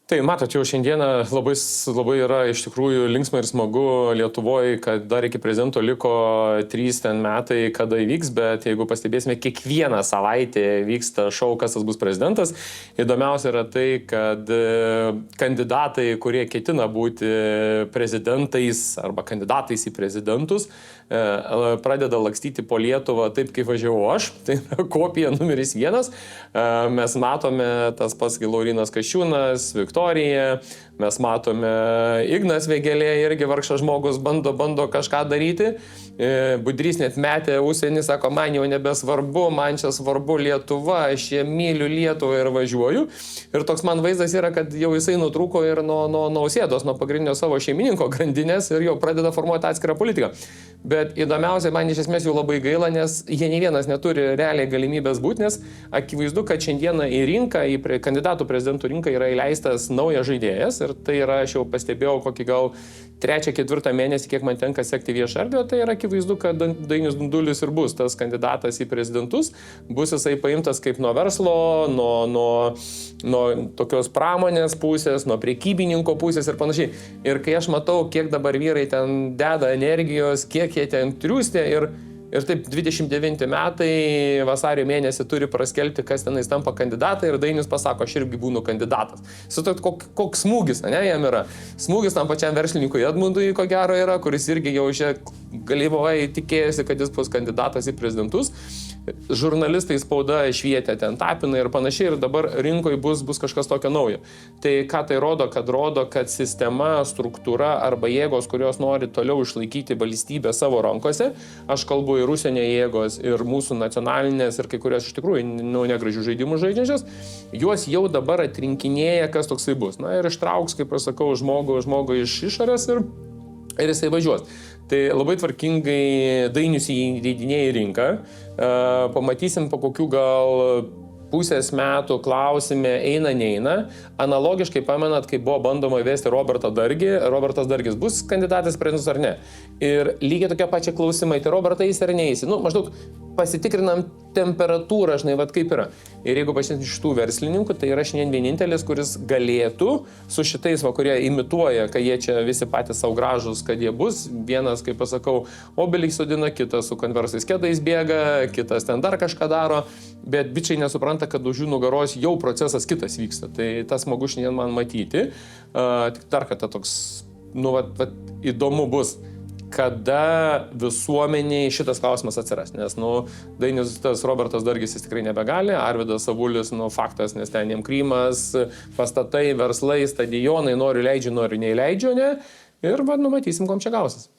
Tai matot, jau šiandieną labai yra iš tikrųjų linksma ir smagu Lietuvoje, kad dar iki prezidento liko 3 metai, kada įvyks, bet jeigu pastebėsime, kiekvieną savaitę vyksta šou, kas tas bus prezidentas. Įdomiausia yra tai, kad kandidatai, kurie ketina būti prezidentais arba kandidatais į prezidentus, pradeda lakstyti po Lietuvą taip, kaip važiavau aš. Tai kopija numeris 1. Mes matome tas pats Laurynas Kasčiūnas, Viktorija, mes matome Ignas Vėgėlė, irgi vargšas žmogus bando kažką daryti. Budrys net metė užsienį, sako, man jau nebesvarbu, man čia svarbu Lietuva, aš čia myliu Lietuvą ir važiuoju. Ir toks man vaizdas yra, kad jau jisai nutrūko ir nuo Nausėdos, nuo pagrindinio savo šeimininko grandinės ir jau pradeda formuoti atskirą politiką. Bet įdomiausia, man iš esmės jau labai gaila, nes jie nei vienas neturi realiai galimybės būti, nes akivaizdu, kad šiandieną į rinką, į kandidatų prezidentų rinką yra įleistas naujas žaidėjas ir tai yra, aš jau pastebėjau kokį gal 3-4 mėnesį, kiek man tenka sekti viešą erdvę, tai yra akivaizdu, kad Dainius Dundulis ir bus tas kandidatas į prezidentus, bus jisai paimtas kaip nuo verslo, nuo tokios pramonės pusės, nuo prekybininko pusės ir panašiai. Ir kai aš matau, kiek dabar vyrai ten deda energijos, kiek jie ten triūstė ir taip 29 metai vasario mėnesį turi praskelbti, kas tenais tampa kandidatai ir Dainius pasako, aš irgi būnu kandidatas. Sutot, koks smūgis, ne, jam yra. Smūgis tam pačiam verslininkui Edmundui, ko gero yra, kuris irgi jau galimai tikėjosi, kad jis bus kandidatas į prezidentus. Žurnalistai spauda švietė ten Tapiną ir panašiai ir dabar rinkoje bus kažkas tokio naujo. Tai ką tai rodo? Kad sistema, struktūra arba jėgos, kurios nori toliau išlaikyti valstybę savo rankose, aš kalbu ir užsienio jėgos, ir mūsų nacionalinės, ir kai kurios iš tikrųjų negražių žaidimų žaidžiančios, juos jau dabar atrinkinėja, kas toksai bus. Na ir ištrauks, kaip aš sakau, žmogų iš išorės ir jisai važiuos. Tai labai tvarkingai Dainius įleidinėja į rinką. Pamatysim po kokių gal pusės metų klausime eina, neina. Analogiškai pamenat, kai buvo bandoma įvesti Robertą Dargį. Robertas Dargis bus kandidatas prezidentus ar ne? Ir lygiai tokie pačia klausimai, tai Robertai eis ar neįsi. Maždaug pasitikrinam temperatūrą, žinai, kaip yra. Ir jeigu pažiūrėt iš tų verslininkų, tai yra šiandien vienintelis, kuris galėtų su šitais, kurie imituoja, kad jie čia visi patys savo gražus, kad jie bus. Vienas, kaip pasakau, obelį sodina, kitas su konversais kėdais bėga, kitas ten dar kažką daro, bet bičiai nesupranta, kad už jų nugaros jau procesas kitas vyksta. Tai tas smagu šiandien man matyti. Tik dar kartą toks, įdomu bus, kada visuomeniai šitas klausimas atsiras, nes, Dainius, tas Robertas Dargis jis tikrai nebegali, Arvydas Avulis, faktas, nes ten jiem Krymas, pastatai, verslai, stadionai, noriu leidžiu, noriu neįleidžiu, ne, ir, matysim, kom čia gausis.